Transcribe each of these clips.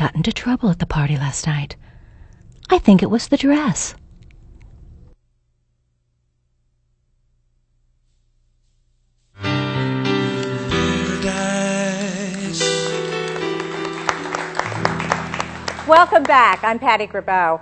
got into trouble at the party last night. I think it was the dress. Welcome back. I'm Patti Gribow.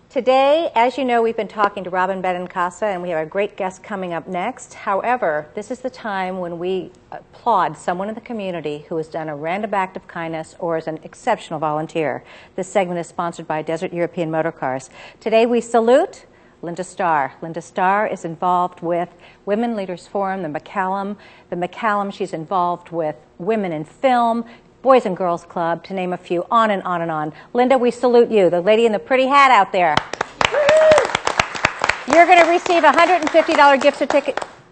Today, as you know, we've been talking to Robin Benincasa, and we have a great guest coming up next. However, this is the time when we applaud someone in the community who has done a random act of kindness or is an exceptional volunteer. This segment is sponsored by Desert European Motor Cars. Today, we salute Linda Starr. Linda Starr is involved with Women Leaders Forum, the McCallum. She's involved with Women in Film, Boys and Girls Club, to name a few, on and on and on. Linda, we salute you, the lady in the pretty hat out there. You're going to receive a $150 gift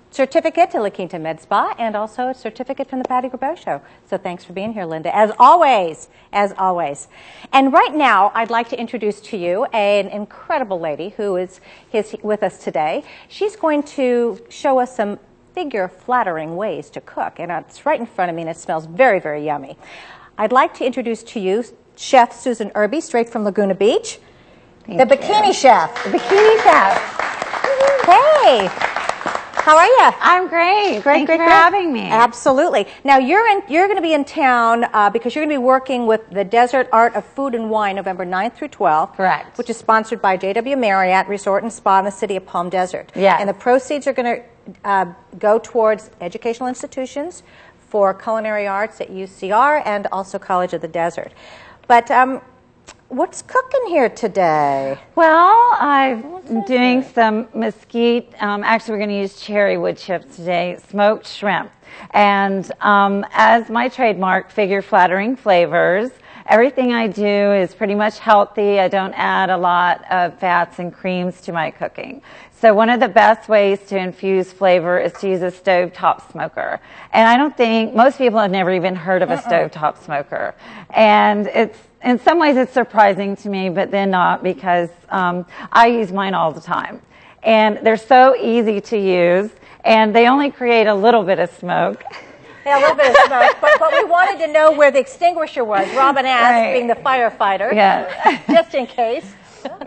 certificate to La Quinta Med Spa and also a certificate from the Patti Gribow Show. So thanks for being here, Linda, as always, as always. And right now, I'd like to introduce to you an incredible lady who is with us today. She's going to show us some flattering ways to cook, and it's right in front of me, and it smells very, very yummy. I'd like to introduce to you Chef Susan Irby, straight from Laguna Beach, the Bikini Chef. The Bikini Chef. Hey, how are you? I'm great. Thank you for having me. Absolutely. Now you're going to be in town because you're going to be working with the Desert Art of Food and Wine, November 9th through 12th. Correct. Which is sponsored by JW Marriott Resort and Spa in the city of Palm Desert. Yeah. And the proceeds are going to go towards educational institutions for culinary arts at UCR and also College of the Desert. But what's cooking here today? Well, I'm doing some mesquite. Actually, we're going to use cherrywood chips today, smoked shrimp. And as my trademark, figure flattering flavors. Everything I do is pretty much healthy. I don't add a lot of fats and creams to my cooking. So one of the best ways to infuse flavor is to use a stovetop smoker. And I don't think, most people have never even heard of a stovetop smoker. And it's, in some ways it's surprising to me, but then not, because I use mine all the time. And they're so easy to use, and they only create a little bit of smoke. Yeah, a little bit of smoke, but we wanted to know where the extinguisher was. Robin asked, being the firefighter, just in case.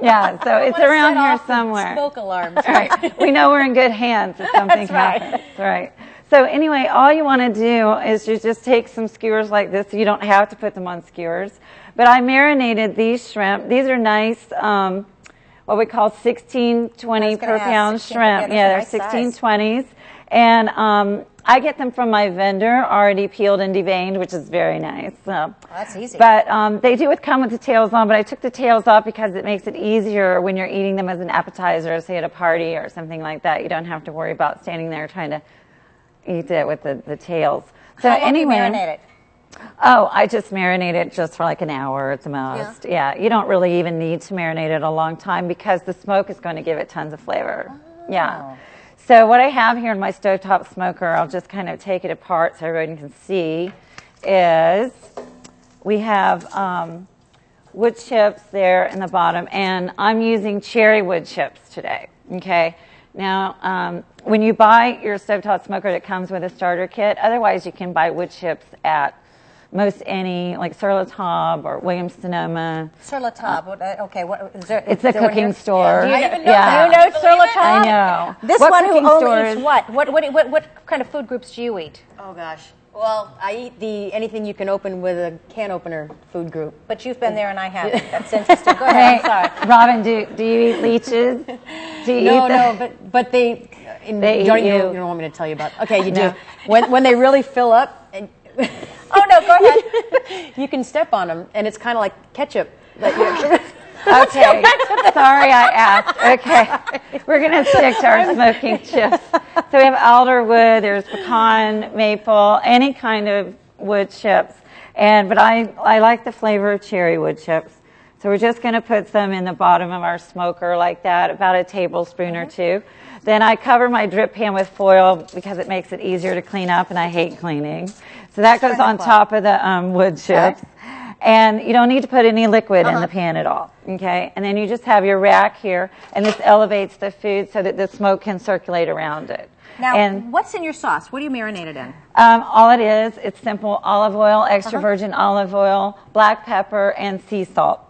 Yeah, so it's around here somewhere. Smoke alarms. Right. We know we're in good hands if something happens. Right. So anyway, all you want to do is you just take some skewers like this. You don't have to put them on skewers. But I marinated these shrimp. These are nice, what we call 16-20 per pound shrimp. Yeah, they're 16-20s. And I get them from my vendor, already peeled and deveined, which is very nice. So. That's easy. But they do come with the tails on, but I took the tails off because it makes it easier when you're eating them as an appetizer, say at a party or something like that. You don't have to worry about standing there trying to eat it with the tails. So how long anyway, do you marinate it? Oh, I just marinate it just for like an hour at the most. Yeah, you don't really even need to marinate it a long time because the smoke is going to give it tons of flavor. Oh. Yeah. So what I have here in my stovetop smoker, I'll just kind of take it apart so everyone can see, is we have wood chips there in the bottom, and I'm using cherrywood chips today, okay? Now, when you buy your stovetop smoker, it comes with a starter kit. Otherwise, you can buy wood chips at most any, like Sur La Table or Williams-Sonoma. Sur La Table, okay. What, is there, it's a cooking store. Do you even know? Yeah. Do you know Sur La Table? I know. This what one who only stores? eats what? What kind of food groups do you eat? Oh gosh. Well, I eat anything you can open with a can opener food group. But you've been there and I haven't. That's interesting. Go ahead. I'm sorry. Robin, do you eat leeches? Do you eat them? No, but they eat you. You don't want me to tell you about. Okay, you do. When they really fill up. And oh no, go ahead. You can step on them, and it's kind of like ketchup. Okay, sorry I asked. Okay, we're going to stick to our smoking chips. So we have alder wood, there's pecan, maple, any kind of wood chips. But I like the flavor of cherry wood chips. So we're just going to put some in the bottom of our smoker like that, about a tablespoon or two. Then I cover my drip pan with foil because it makes it easier to clean up, and I hate cleaning. So that goes on top of the wood chips. And you don't need to put any liquid in the pan at all, okay? And then you just have your rack here, and this elevates the food so that the smoke can circulate around it. Now, what's in your sauce? What do you marinate it in? All it is, it's simple olive oil, extra virgin olive oil, black pepper, and sea salt.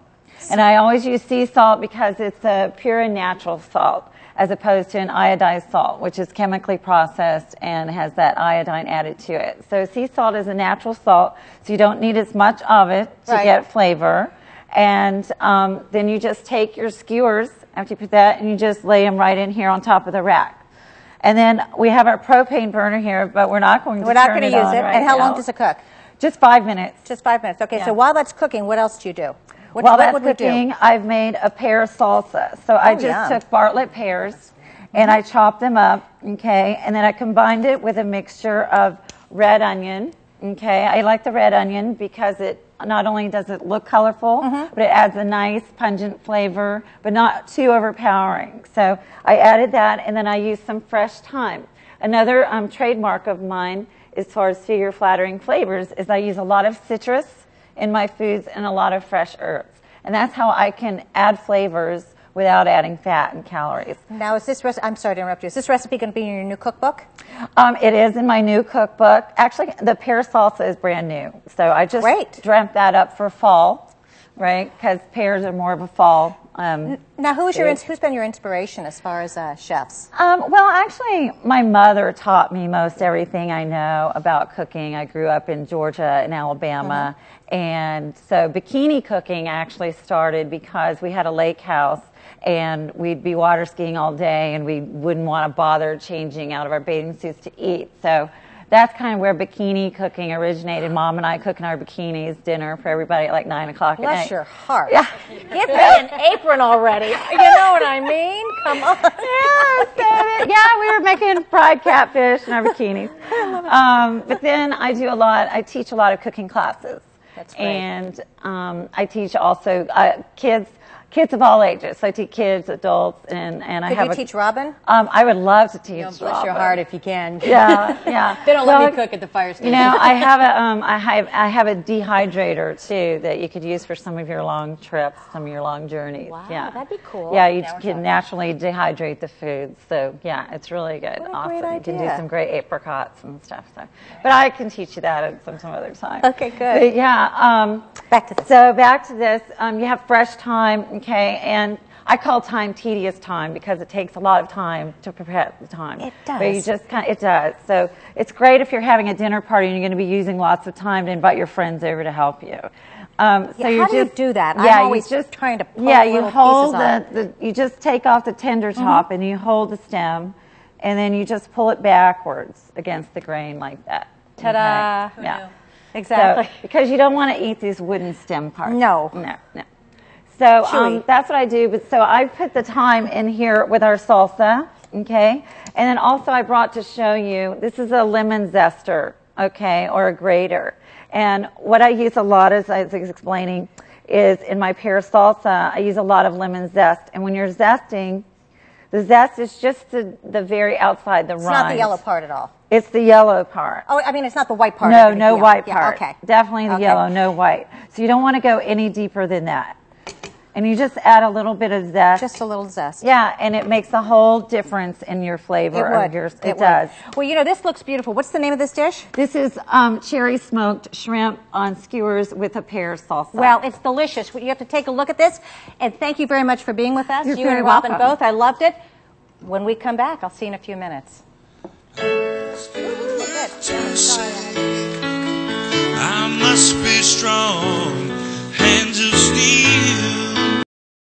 And I always use sea salt because it's a pure and natural salt, as opposed to an iodized salt, which is chemically processed and has that iodine added to it. So sea salt is a natural salt, so you don't need as much of it to get flavor. And then you just take your skewers after you put that, and you just lay them right in here on top of the rack. And then we have our propane burner here, but we're not going to use it. And how long does it cook? Just 5 minutes. Just 5 minutes. Okay, so while that's cooking, what else do you do? While that's cooking, I've made a pear salsa. So I just took Bartlett pears and I chopped them up, okay, and then I combined it with a mixture of red onion, okay. I like the red onion because it not only does it look colorful, but it adds a nice pungent flavor, but not too overpowering. So I added that, and then I used some fresh thyme. Another trademark of mine, as far as figure flattering flavors, is I use a lot of citrus in my foods and a lot of fresh herbs. And that's how I can add flavors without adding fat and calories. Now, is this I'm sorry to interrupt you. Is this recipe going to be in your new cookbook? It is in my new cookbook. Actually, the pear salsa is brand new. So I just dreamt that up for fall, right? Because pears are more of a fall. Now, who's been your inspiration as far as chefs? Well, actually, my mother taught me most everything I know about cooking. I grew up in Georgia and Alabama. And so bikini cooking actually started because we had a lake house and we'd be water skiing all day and we wouldn't want to bother changing out of our bathing suits to eat. So that's kind of where bikini cooking originated. Mom and I cooking our bikinis, dinner for everybody at like 9 o'clock at night. Bless your heart. Yeah. Give me an apron already. You know what I mean? Come on. Yeah, we were making fried catfish in our bikinis. But then I teach a lot of cooking classes. That's great. And I teach also kids of all ages. So I teach kids, adults, and I have. Could you teach Robin? I would love to teach Robin. Bless your heart if you can. Yeah. They don't let me cook at the fire station. You know, I have a dehydrator too that you could use for some of your long trips, some of your long journeys. Wow, yeah. that'd be cool. Yeah, you can naturally dehydrate the food. So yeah, it's really good. What a awesome. great You can do idea. some great apricots and stuff. So, but I can teach you that at some other time. Okay, good. But yeah. Back to this. So back to this. You have fresh thyme, okay, and I call thyme tedious time because it takes a lot of time to prepare the thyme. It does. But you just it does. So it's great if you're having a dinner party and you're going to be using lots of thyme to invite your friends over to help you. How do you do that? Yeah, I'm always just trying to pull you hold pieces you just take off the tender top and you hold the stem, and then you just pull it backwards against the grain like that. Ta-da. Okay? Yeah. Exactly. So, because you don't want to eat these wooden stem parts. No. So that's what I do. But so I put the thyme in here with our salsa, okay? And then also I brought to show you, this is a lemon zester, okay, or a grater. And what I use a lot, as I was explaining, is in my pear salsa, I use a lot of lemon zest. And when you're zesting, the zest is just the very outside, the rind. It's not the yellow part at all. It's the yellow part. Oh, I mean, it's not the white part. No white part. Okay. Definitely the yellow, no white. So you don't want to go any deeper than that. And you just add a little bit of zest. Just a little zest. Yeah, and it makes a whole difference in your flavor of yours. It does. Well, you know, this looks beautiful. What's the name of this dish? This is cherry smoked shrimp on skewers with a pear salsa. Well, it's delicious. You have to take a look at this. And thank you very much for being with us. You're you very and Robin welcome. both. I loved it. When we come back, I'll see you in a few minutes. I must be strong